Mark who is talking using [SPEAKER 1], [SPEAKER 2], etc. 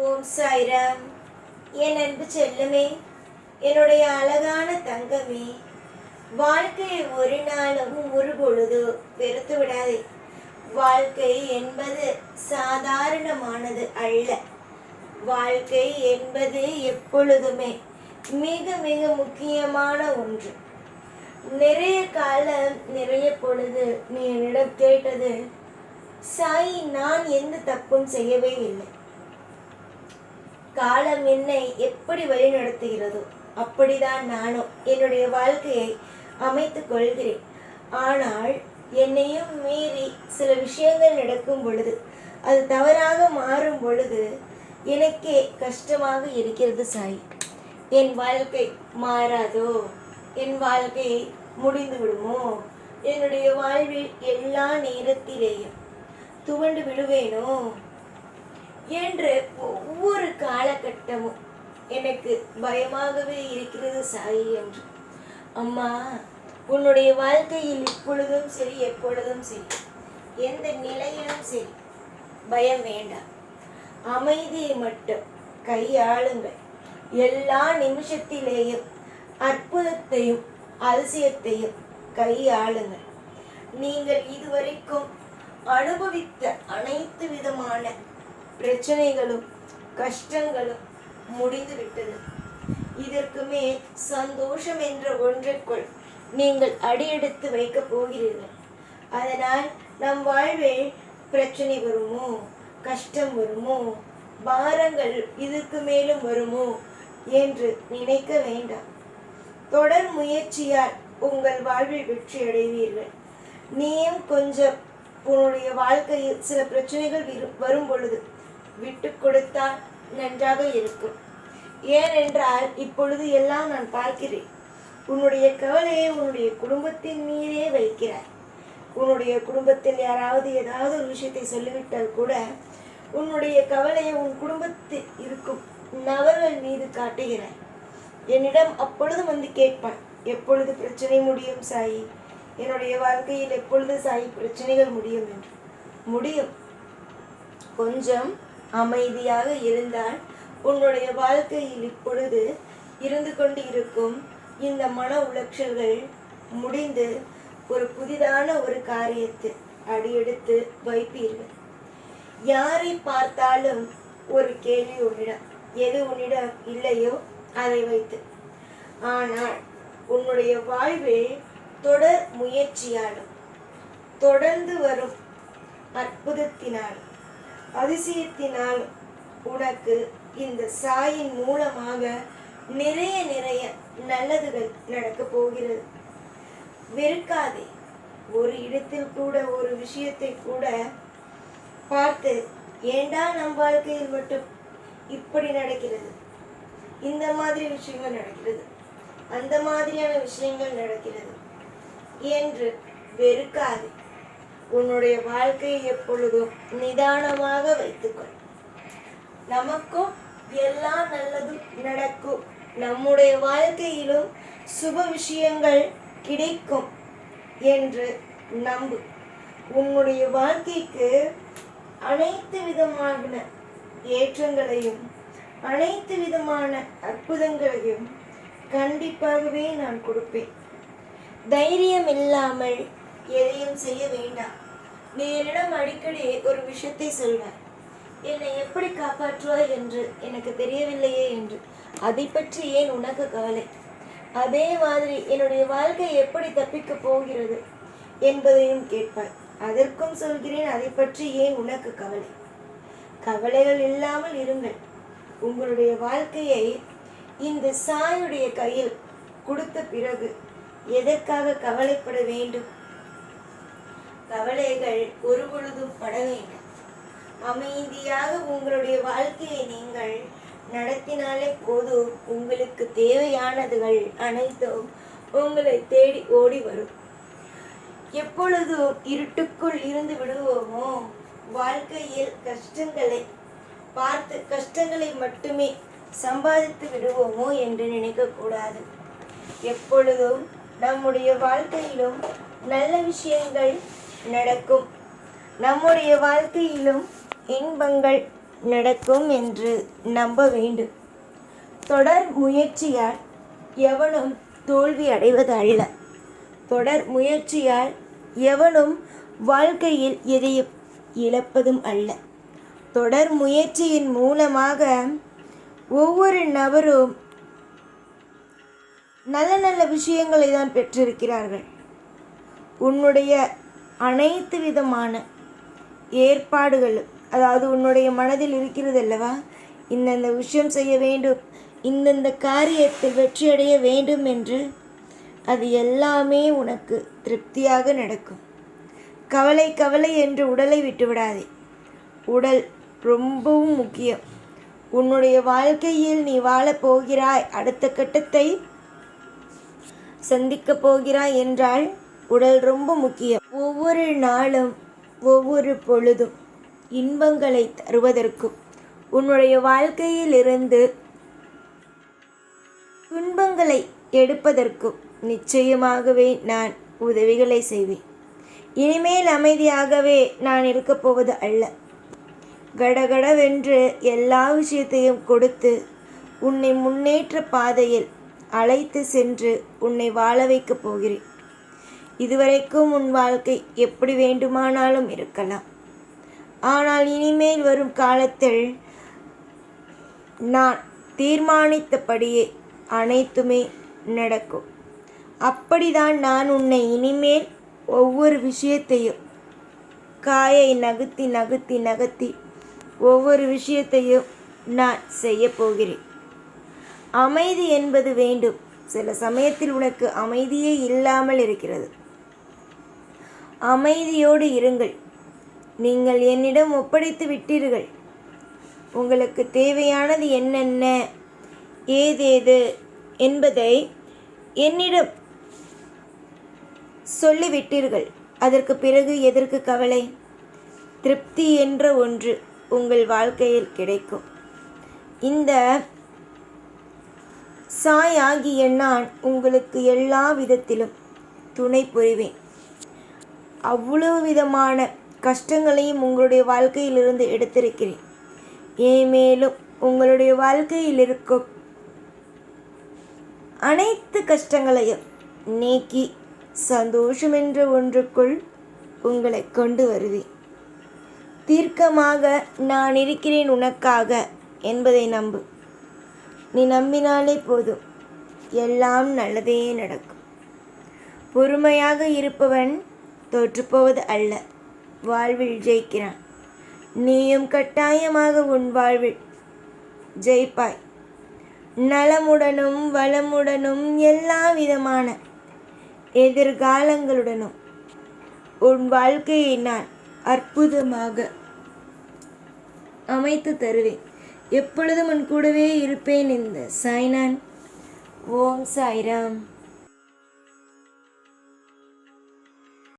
[SPEAKER 1] ஓம் சாய்ராம். என் அன்பு செல்லமே, என்னுடைய அழகான தங்கமே, வாழ்க்கையை ஒரு நாளும் ஒரு பொழுது வெறுத்து விடாதே. வாழ்க்கை என்பது சாதாரணமானது அல்ல. வாழ்க்கை என்பது எப்பொழுதுமே மிக மிக முக்கியமான ஒன்று. நிறைய காலம் நிறைய பொழுது நீ என்னிடம் கேட்டது, சாய் நான் எந்த தப்பும் செய்யவே இல்லை, காலம் என்னை எப்படி வழி நடத்துகிறதோ அப்படிதான் நானும் என்னுடைய வாழ்க்கையை அமைத்துக் கொள்கிறேன். ஆனால் என்னையும் மீறி சில விஷயங்கள் நடக்கும் பொழுது, அது தவறாக மாறும் பொழுது எனக்கே கஷ்டமாக இருக்கிறது சாய். என் வாழ்க்கை மாறாதோ, என் வாழ்க்கை முடிந்து விடுமோ, என்னுடைய வாழ்வில் எல்லா நேரத்திலேயும் துவண்டு விடுவேனோ என்று ஒவ்வொரு காலகட்டமும் எனக்கு பயமாகவே இருக்கிறது சாய் என்று. அம்மா, உன்னுடைய வாழ்க்கையில் இப்பொழுதும் சரி எப்பொழுதும் சரி எந்த நிலையிலும் சரி பயம் வேண்டாம், அமைதியை மட்டும் கையாளுங்கள். எல்லா நிமிஷத்திலேயும் அற்புதத்தையும் அதிசயத்தையும் கையாளுங்கள். நீங்கள் இதுவரைக்கும் அனுபவித்த அனைத்து விதமான பிரச்சனைகளும் கஷ்டங்களும் முடிந்து விட்டது. இதற்கு மேல் சந்தோஷம் என்ற ஒன்றுக்குள் நீங்கள் அடியெடுத்து வைக்கப் போகிறீர்கள். அதனால் நம் வாழ்வில் பிரச்சனை வருமோ, கஷ்டம் வருமோ, பாரங்கள் இதற்கு மேலும் வருமோ என்று நினைக்க வேண்டாம். தொடர் முயற்சியால் உங்கள் வாழ்வில் வெற்றி அடைவீர்கள். நீயும் கொஞ்சம் உன்னுடைய வாழ்க்கையில் சில பிரச்சனைகள் வரும் பொழுது விட்டு கொடுத்தால் நன்றாக இருக்கும். ஏனென்றால் இப்பொழுது எல்லாம் நான் பார்க்கிறேன். உன்னுடைய கவலையை உன்னுடைய குடும்பத்தின் மீதே வைக்கிறாய். உன்னுடைய குடும்பத்தில் யாராவது ஏதாவது ஒரு விஷயத்தை சொல்லிவிட்டால் கூட உன்னுடைய கவலையை உன் குடும்பத்தில் இருக்கும் நபர்கள் மீது காட்டுகிறாய். என்னிடம் அப்பொழுது வந்து கேட்பான், எப்பொழுது பிரச்சனை முடியும் சாயி, என்னுடைய வாழ்க்கையில் எப்பொழுது சாயி பிரச்சனைகள் முடியும் என்று. முடியும். கொஞ்சம் அமைதியாக இருந்தால் உன்னுடைய வாழ்க்கையில் இப்பொழுது இருந்து கொண்டு இருக்கும் இந்த மன உளைச்சல்கள் முடிந்து ஒரு புதிதான ஒரு காரியத்தை அடியெடுத்து வைப்பீர்கள். யாரை பார்த்தாலும் ஒரு கேள்வி உன்னிடம், எது உன்னிடம் இல்லையோ அதை வைத்து. ஆனால் உன்னுடைய வாழ்வில் தொடர் முயற்சியாலும் தொடர்ந்து வரும் அற்புதத்தினாலும் அதிசயத்தினாலும் உனக்கு இந்த சாயின் மூலமாக நிறைய நிறைய நல்லதுகள் நடக்கப் போகிறது. வெறுக்காதே. ஒரு இடத்தில் கூட ஒரு விஷயத்தை கூட பார்த்து, ஏண்டா நம் வாழ்க்கையில் மட்டும் இப்படி நடக்கிறது, இந்த மாதிரி விஷயங்கள் நடக்கிறது, அந்த மாதிரியான விஷயங்கள் நடக்கிறது என்று வெறுக்காதே. உன்னுடைய வாழ்க்கையை எப்பொழுதும் நிதானமாக வைத்துக்கொள். நமக்கும் எல்லா நல்லதும் நடக்கும். நம்முடைய வாழ்க்கையிலும் சுப விஷயங்கள் கிடைக்கும் என்று நம்பு. உன்னுடைய வாழ்க்கைக்கு அனைத்து விதமான ஏற்றங்களையும் அனைத்து விதமான அற்புதங்களையும் கண்டிப்பாகவே நான் கொடுப்பேன். தைரியம் இல்லாமல் எதையும் செய்ய வேண்டாம். நீ என்னிடம் அடிக்கடி ஒரு விஷயத்தை சொல்வாய், என்னை எப்படி காப்பாற்றுவாய் என்று எனக்கு தெரியவில்லையே என்று. அதை பற்றி ஏன் உனக்கு கவலை? அதே மாதிரி என்னுடைய வாழ்க்கை எப்படி தப்பிக்கப் போகிறது என்பதையும் கேட்பாய். அதற்கும் சொல்கிறேன், அதை பற்றி ஏன் உனக்கு கவலை? கவலைகள் இல்லாமல் இருங்கள். உங்களுடைய வாழ்க்கையை இந்த சாயுடைய கையில் கொடுத்த பிறகு எதற்காக கவலைப்பட வேண்டும்? கவலைகள் ஒரு பொழுதும் பட வேண்டும். அமைதியாக உங்களுடைய வாழ்க்கையை நீங்கள் நடத்தினாலே போதும். உங்களுக்கு தேவையானதுகள் அனைத்தும் உங்களை தேடி ஓடி வரும். எப்பொழுதும் இருட்டுக்குள் இருந்து விடுவோமோ, வாழ்க்கையில் கஷ்டங்களை பார்த்து கஷ்டங்களை மட்டுமே சம்பாதித்து விடுவோமோ என்று நினைக்கக்கூடாது. எப்பொழுதும் நம்முடைய வாழ்க்கையிலும் நல்ல விஷயங்கள் நடக்கும். நம்முடைய வாழ்க்கையிலும் இன்பங்கள் நடக்கும் என்று நம்ப வேண்டும். தொடர் முயற்சியால் எவனும் தோல்வி அடைவது அல்ல. தொடர் முயற்சியால் எவனும் வாழ்க்கையில் எதையும் இழப்பதும் அல்ல. தொடர் முயற்சியின் மூலமாக ஒவ்வொரு நபரும் நல்ல நல்ல விஷயங்களை தான் பெற்றிருக்கிறார்கள். உன்னுடைய அனைத்து விதமான ஏற்பாடுகளும், அதாவது உன்னுடைய மனதில் இருக்கிறது அல்லவா, இந்தந்த விஷயம் செய்ய வேண்டும், இந்தந்த காரியத்தில் வெற்றியடைய வேண்டும் என்று, அது எல்லாமே உனக்கு திருப்தியாக நடக்கும். கவலை கவலை என்று உடலை விட்டுவிடாதே. உடல் ரொம்பவும் முக்கியம். உன்னுடைய வாழ்க்கையில் நீ வாழப் போகிறாய், அடுத்த கட்டத்தை சந்திக்கப் போகிறாய் என்றால் உடல் ரொம்ப முக்கியம். ஒவ்வொரு நாளும் ஒவ்வொரு பொழுதும் இன்பங்களை தருவதற்கும் உன்னுடைய வாழ்க்கையில் இருந்து துன்பங்களை எடுப்பதற்கும் நிச்சயமாகவே நான் உதவிகளை செய்வேன். இனிமேல் அமைதியாகவே நான் இருக்கப் போவது அல்ல. கடகடவென்று எல்லா விஷயத்தையும் கொடுத்து உன்னை முன்னேற்ற பாதையில் அழைத்து சென்று உன்னை வாழ வைக்கப் போகிறேன். இதுவரைக்கும் உன் வாழ்க்கை எப்படி வேண்டுமானாலும் இருக்கலாம். ஆனால் இனிமேல் வரும் காலத்தில் நான் தீர்மானித்தபடியே அனைத்துமே நடக்கும். அப்படிதான் நான் உன்னை இனிமேல் ஒவ்வொரு விஷயத்தையும் காயை நகர்த்தி நகர்த்தி நகர்த்தி ஒவ்வொரு விஷயத்தையும் நான் செய்ய போகிறேன். அமைதி என்பது வேண்டும். சில சமயத்தில் உனக்கு அமைதியே இல்லாமல் இருக்கிறது. அமைதியோடு இருங்கள். நீங்கள் என்னிடம் ஒப்படைத்து விட்டீர்கள். உங்களுக்கு தேவையானது என்னென்ன, ஏதேது என்பதை என்னிடம் சொல்லிவிட்டீர்கள். அதற்கு பிறகு எதற்கு கவலை? திருப்தி என்ற ஒன்று உங்கள் வாழ்க்கையில் கிடைக்கும். இந்த சாய் ஆகிய நான் உங்களுக்கு எல்லா விதத்திலும் துணை புரிவேன். அவ்வளவு விதமான கஷ்டங்களையும் உங்களுடைய வாழ்க்கையிலிருந்து எடுத்திருக்கிறேன். மேலும் உங்களுடைய வாழ்க்கையில் இருக்கும் அனைத்து கஷ்டங்களையும் நீக்கி சந்தோஷம் என்ற ஒன்றுக்குள் உங்களை கொண்டு வருவேன். தீர்க்கமாக நான் இருக்கிறேன் உனக்காக என்பதை நம்பு. நீ நம்பினாலே போதும், எல்லாம் நல்லதே நடக்கும். பொறுமையாக இருப்பவன் தோற்றுப்போவது அல்ல, வாழ்வில் ஜெயிக்கிறான். நீயும் கட்டாயமாக உன் வாழ்வில் ஜெயிப்பாய். நலமுடனும் வளமுடனும் எல்லா விதமான எதிர்காலங்களுடனும் உன் வாழ்க்கையை நான் அற்புதமாக அமைத்து தருவேன். எப்பொழுதும் உன் கூடவே இருப்பேன். இந்த சாய்நான். ஓம் சாய்ராம்.